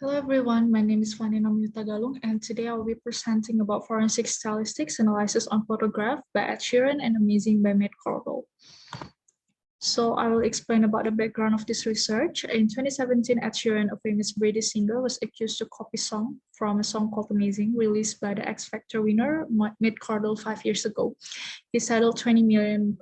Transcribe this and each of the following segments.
Hello everyone, my name is Vania Hutagalung, and today I'll be presenting about forensic stylistics analysis on photograph by Ed Sheeran and Amazing by Cardle. So I will explain about the background of this research. In 2017, Ed Sheeran, a famous British singer, was accused to copy song from a song called Amazing, released by the X Factor winner Cardle 5 years ago. He settled $20 million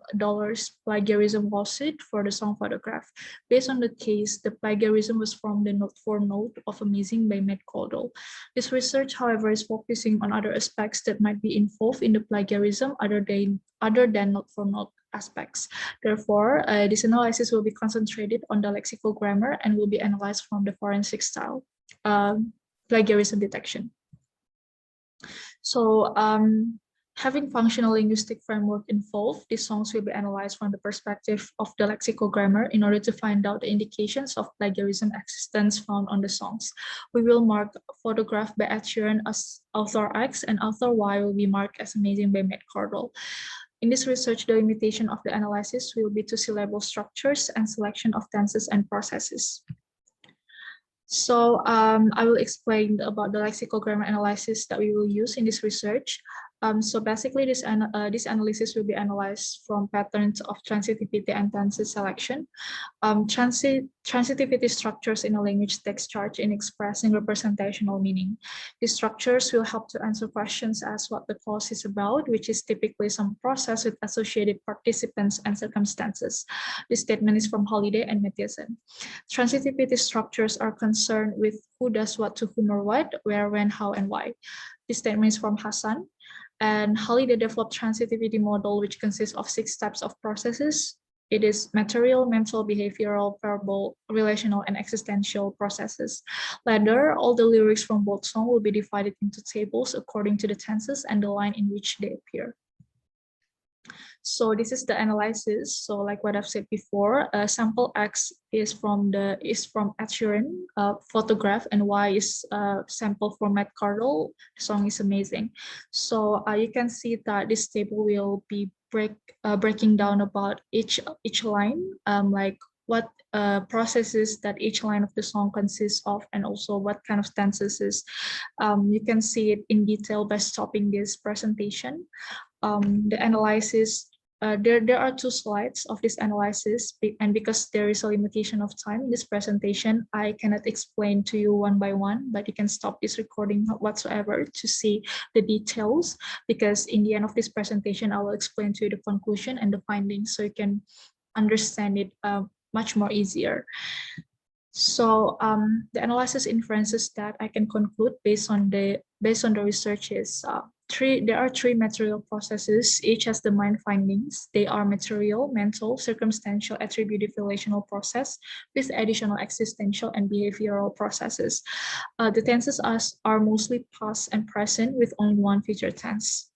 plagiarism lawsuit for the song Photograph. Based on the case, the plagiarism was from the note for note of Amazing by Cardle. This research, however, is focusing on other aspects that might be involved in the plagiarism other than note for note aspects. Therefore, this analysis will be concentrated on the lexical grammar and will be analyzed from the forensic style plagiarism detection. So having functional linguistic framework involved, these songs will be analyzed from the perspective of the lexical grammar in order to find out the indications of plagiarism existence found on the songs. We will mark Photograph by Ed Sheeran as author X and author Y will be marked as Amazing by Cardle. In this research, the limitation of the analysis will be to syllable structures and selection of tenses and processes. So I will explain about the lexical grammar analysis that we will use in this research. So basically, this analysis will be analyzed from patterns of transitivity and tenses selection. Transitivity structures in a language takes charge in expressing representational meaning. These structures will help to answer questions as what the clause is about, which is typically some process with associated participants and circumstances. This statement is from Holiday and Matthiesen. Transitivity structures are concerned with who does what to whom or what, where, when, how, and why. This statement is from Hassan. And Holiday developed transitivity model, which consists of 6 types of processes. It is material, mental, behavioral, verbal, relational, and existential processes. Later, all the lyrics from both songs will be divided into tables according to the tenses and the line in which they appear. So this is the analysis. So like what I've said before, sample X is from Ed Sheeran, Photograph, and Y is sample from Cardle. The song is Amazing. So you can see that this table will be breaking down about each line, like what processes that each line of the song consists of, and also what kind of tenses is. You can see it in detail by stopping this presentation. The analysis, there are 2 slides of this analysis, and because there is a limitation of time in this presentation, I cannot explain to you one by one, but you can stop this recording whatsoever to see the details, because in the end of this presentation, I will explain to you the conclusion and the findings so you can understand it much more easier. So the analysis inferences that I can conclude based on the research is there are 3 material processes. Each has the main findings. They are material, mental, circumstantial, attributive, relational process with additional existential and behavioral processes. The tenses are mostly past and present with only one future tense.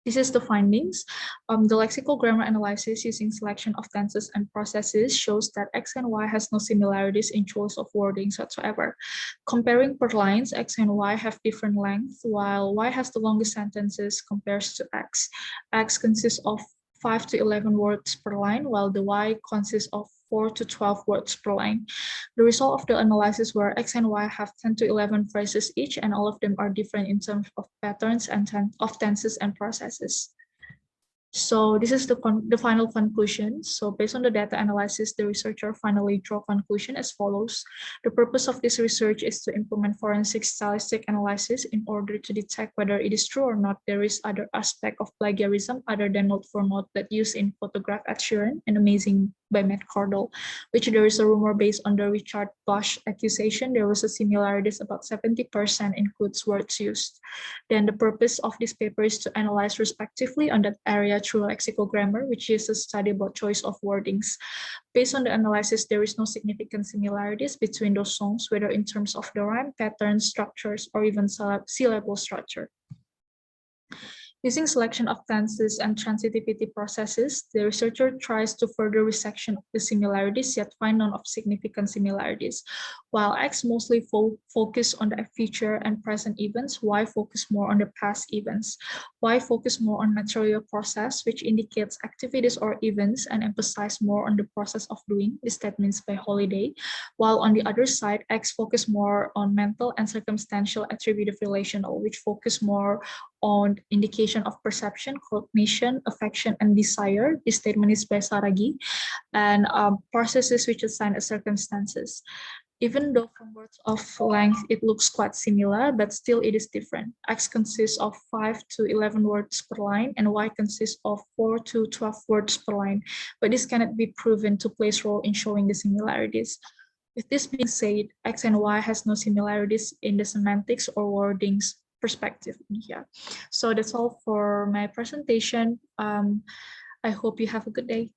This is the findings. The lexical grammar analysis using selection of tenses and processes shows that X and Y has no similarities in choice of wordings whatsoever. Comparing per lines, X and Y have different lengths, while Y has the longest sentences compared to X. X consists of 5 to 11 words per line, while the Y consists of 4 to 12 words per line. The result of the analysis were X and Y have 10 to 11 phrases each, and all of them are different in terms of patterns and of tenses and processes. So this is the final conclusion. So based on the data analysis, the researcher finally draw conclusion as follows. The purpose of this research is to implement forensic stylistic analysis in order to detect whether it is true or not there is other aspect of plagiarism other than note for note that used in Photograph Ed Sheeran and Amazing by Cardle, which there is a rumor based on the Richard Bush accusation. There was a similarities about 70% includes words used. Then the purpose of this paper is to analyze respectively on that area through lexical grammar, which is a study about choice of wordings. Based on the analysis, there is no significant similarities between those songs, whether in terms of the rhyme, patterns, structures, or even syllable structure. Using selection of tenses and transitivity processes, the researcher tries to further resection of the similarities yet find none of significant similarities. While X mostly focus on the future and present events, Y focus more on the past events. Y focus more on material process, which indicates activities or events and emphasize more on the process of doing. That means by holiday. While on the other side, X focus more on mental and circumstantial attributive relational, which focus more on indication of perception, cognition, affection, and desire. This statement is by Saragi, and processes which assign a circumstances. Even though from words of length it looks quite similar, but still it is different. X consists of 5 to 11 words per line, and Y consists of 4 to 12 words per line. But this cannot be proven to play a role in showing the similarities. With this being said, X and Y has no similarities in the semantics or wordings perspective in here. So that's all for my presentation. I hope you have a good day.